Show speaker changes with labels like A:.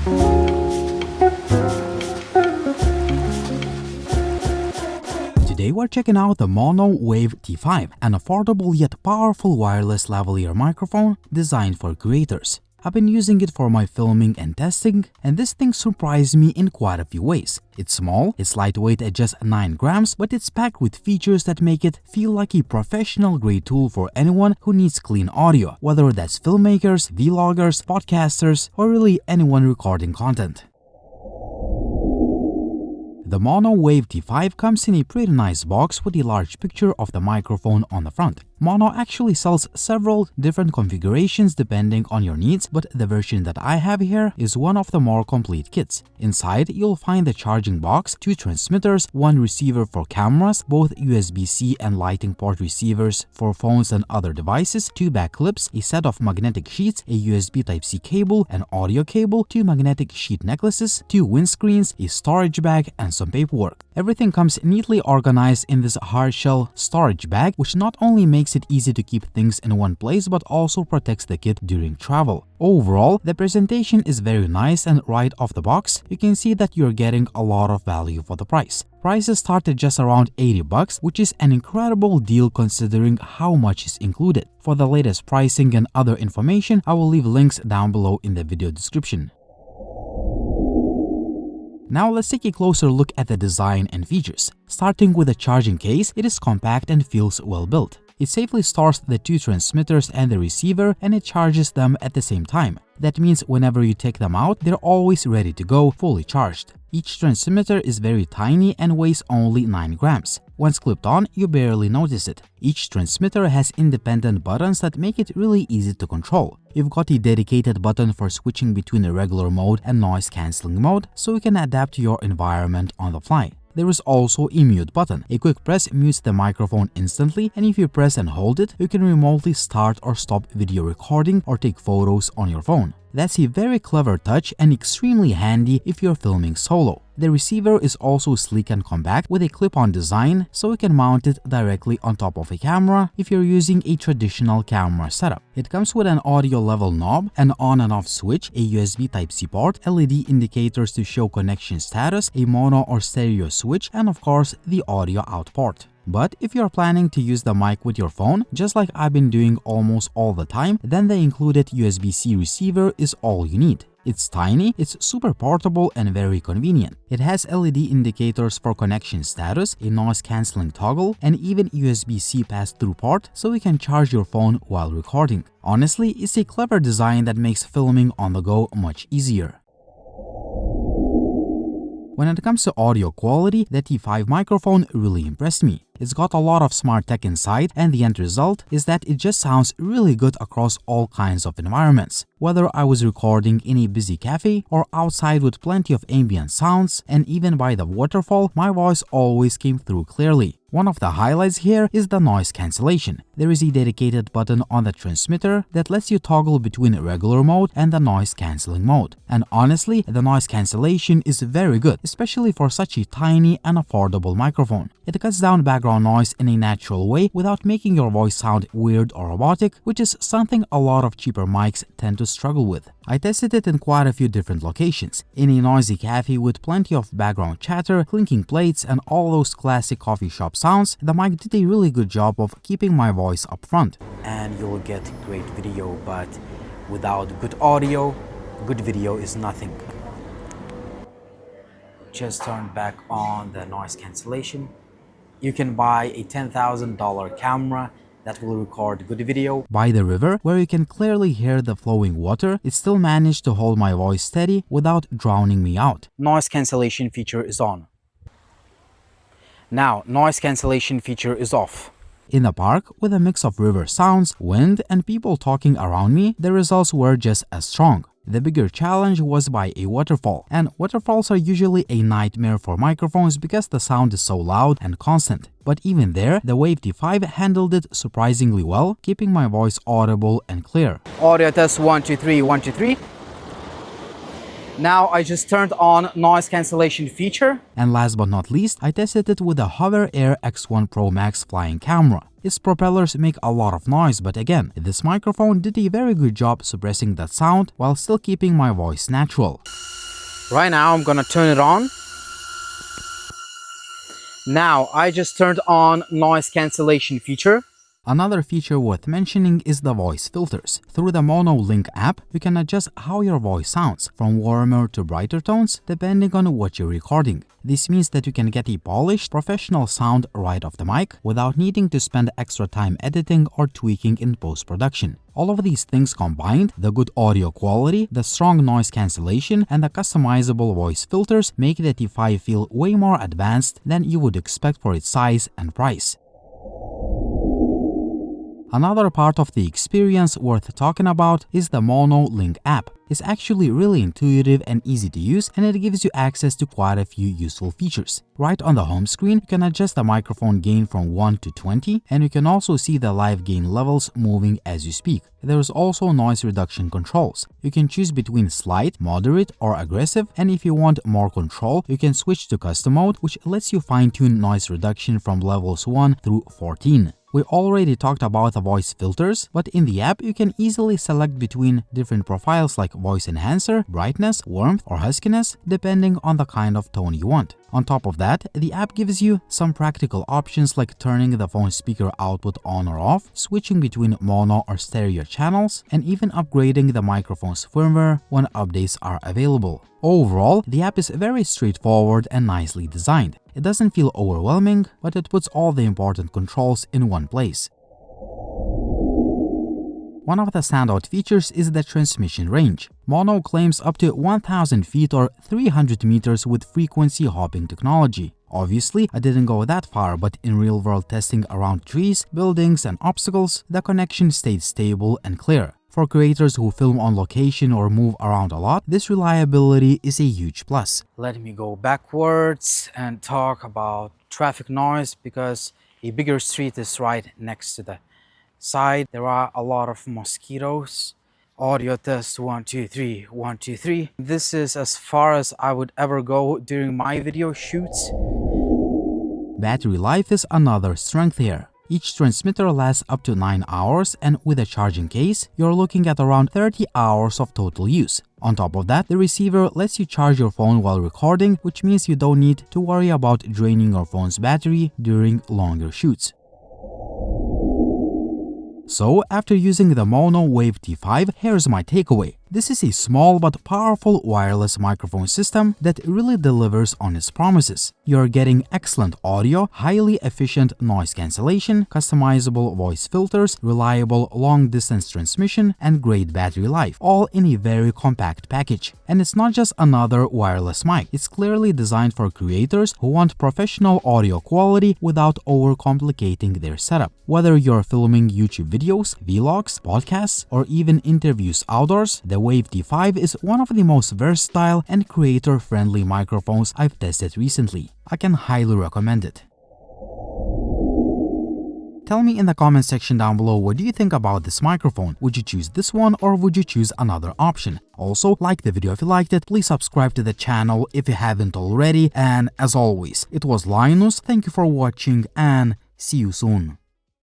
A: Today we're checking out the Maono Wave T5, an affordable yet powerful wireless lavalier microphone designed for creators. I've been using it for my filming and testing, and this thing surprised me in quite a few ways. It's small, it's lightweight at just 9 grams, but it's packed with features that make it feel like a professional-grade tool for anyone who needs clean audio, whether that's filmmakers, vloggers, podcasters, or really anyone recording content. The Maono Wave T5 comes in a pretty nice box with a large picture of the microphone on the front. Maono actually sells several different configurations depending on your needs, but the version that I have here is one of the more complete kits. Inside, you'll find the charging box, 2 transmitters, 1 receiver for cameras, both USB-C and lighting port receivers for phones and other devices, 2 back clips, a set of magnetic sheets, a USB Type-C cable, an audio cable, 2 magnetic sheet necklaces, 2 windscreens, a storage bag, and some paperwork. Everything comes neatly organized in this hard shell storage bag, which not only makes it easy to keep things in one place but also protects the kit during travel. Overall, the presentation is very nice, and right off the box, you can see that you're getting a lot of value for the price. Prices start at just around $80, which is an incredible deal considering how much is included. For the latest pricing and other information, I will leave links down below in the video description. Now let's take a closer look at the design and features. Starting with the charging case, it is compact and feels well built. It safely stores the 2 transmitters and the receiver, and it charges them at the same time. That means whenever you take them out, they're always ready to go, fully charged. Each transmitter is very tiny and weighs only 9 grams. Once clipped on, you barely notice it. Each transmitter has independent buttons that make it really easy to control. You've got a dedicated button for switching between a regular mode and noise-canceling mode, so you can adapt to your environment on the fly. There is also a mute button. A quick press mutes the microphone instantly, and if you press and hold it, you can remotely start or stop video recording or take photos on your phone. That's a very clever touch and extremely handy if you're filming solo. The receiver is also sleek and compact with a clip-on design, so you can mount it directly on top of a camera if you're using a traditional camera setup. It comes with an audio level knob, an on and off switch, a USB Type-C port, LED indicators to show connection status, a mono or stereo switch, and of course the audio out port. But if you're planning to use the mic with your phone, just like I've been doing almost all the time, then the included USB-C receiver is all you need. It's tiny, it's super portable and very convenient. It has LED indicators for connection status, a noise-canceling toggle, and even USB-C pass-through port so you can charge your phone while recording. Honestly, it's a clever design that makes filming on the go much easier. When it comes to audio quality, the T5 microphone really impressed me. It's got a lot of smart tech inside, and the end result is that it just sounds really good across all kinds of environments. Whether I was recording in a busy cafe or outside with plenty of ambient sounds, and even by the waterfall, my voice always came through clearly. One of the highlights here is the noise cancellation. There is a dedicated button on the transmitter that lets you toggle between regular mode and the noise cancelling mode. And honestly, the noise cancellation is very good, especially for such a tiny and affordable microphone. It cuts down background noise in a natural way without making your voice sound weird or robotic, which is something a lot of cheaper mics tend to struggle with. I tested it in quite a few different locations. In a noisy cafe with plenty of background chatter, clinking plates, and all those classic coffee shop sounds, the mic did a really good job of keeping my voice up front.
B: And you'll get great video, but without good audio, good video is nothing. Just turn back on the noise cancellation. You can buy a $10,000 camera that will record good video.
A: By the river, where you can clearly hear the flowing water, it still managed to hold my voice steady without drowning me out.
B: Noise cancellation feature is on. Now, noise cancellation feature is off.
A: In the park, with a mix of river sounds, wind, and people talking around me, the results were just as strong. The bigger challenge was by a waterfall, and waterfalls are usually a nightmare for microphones because the sound is so loud and constant. But even there, the Wave T5 handled it surprisingly well, keeping my voice audible and clear.
B: Audio test 1 2 3 1 2 3. Now I just turned on noise cancellation feature.
A: And last but not least, I tested it with the Hover Air X1 Pro Max flying camera. Its propellers make a lot of noise, but again, this microphone did a very good job suppressing that sound while still keeping my voice natural.
B: Right now I'm gonna turn it on. Now I just turned on noise cancellation feature.
A: Another feature worth mentioning is the voice filters. Through the MonoLink app, you can adjust how your voice sounds, from warmer to brighter tones, depending on what you're recording. This means that you can get a polished, professional sound right off the mic without needing to spend extra time editing or tweaking in post-production. All of these things combined, the good audio quality, the strong noise cancellation, and the customizable voice filters make the T5 feel way more advanced than you would expect for its size and price. Another part of the experience worth talking about is the MonoLink app. It's actually really intuitive and easy to use, and it gives you access to quite a few useful features. Right on the home screen, you can adjust the microphone gain from 1 to 20, and you can also see the live gain levels moving as you speak. There's also noise reduction controls. You can choose between slight, moderate, or aggressive, and if you want more control, you can switch to custom mode, which lets you fine-tune noise reduction from levels 1 through 14. We already talked about the voice filters, but in the app you can easily select between different profiles like voice enhancer, brightness, warmth, or huskiness, depending on the kind of tone you want. On top of that, the app gives you some practical options like turning the phone speaker output on or off, switching between mono or stereo channels, and even upgrading the microphone's firmware when updates are available. Overall, the app is very straightforward and nicely designed. It doesn't feel overwhelming, but it puts all the important controls in one place. One of the standout features is the transmission range. Maono claims up to 1000 feet or 300 meters with frequency hopping technology. Obviously, I didn't go that far, but in real-world testing around trees, buildings, and obstacles, the connection stayed stable and clear. For creators who film on location or move around a lot, this reliability is a huge plus. Let me go backwards and talk about traffic noise, because a bigger street is right next to the side. There are a lot of mosquitoes. Audio test 1 2 3 1 2 3. This is as far as I would ever go during my video shoots. Battery life is another strength here. Each transmitter lasts up to 9 hours, and with a charging case, you're looking at around 30 hours of total use. On top of that, the receiver lets you charge your phone while recording, which means you don't need to worry about draining your phone's battery during longer shoots. So, after using the Maono Wave T5, here's my takeaway. This is a small but powerful wireless microphone system that really delivers on its promises. You're getting excellent audio, highly efficient noise cancellation, customizable voice filters, reliable long-distance transmission, and great battery life, all in a very compact package. And it's not just another wireless mic. It's clearly designed for creators who want professional audio quality without overcomplicating their setup. Whether you're filming YouTube videos, vlogs, podcasts, or even interviews outdoors, the Wave T5 is one of the most versatile and creator-friendly microphones I've tested recently. I can highly recommend it. Tell me in the comment section down below, what do you think about this microphone? Would you choose this one, or would you choose another option? Also, like the video if you liked it, please subscribe to the channel if you haven't already, and as always, it was Linus, thank you for watching, and see you soon.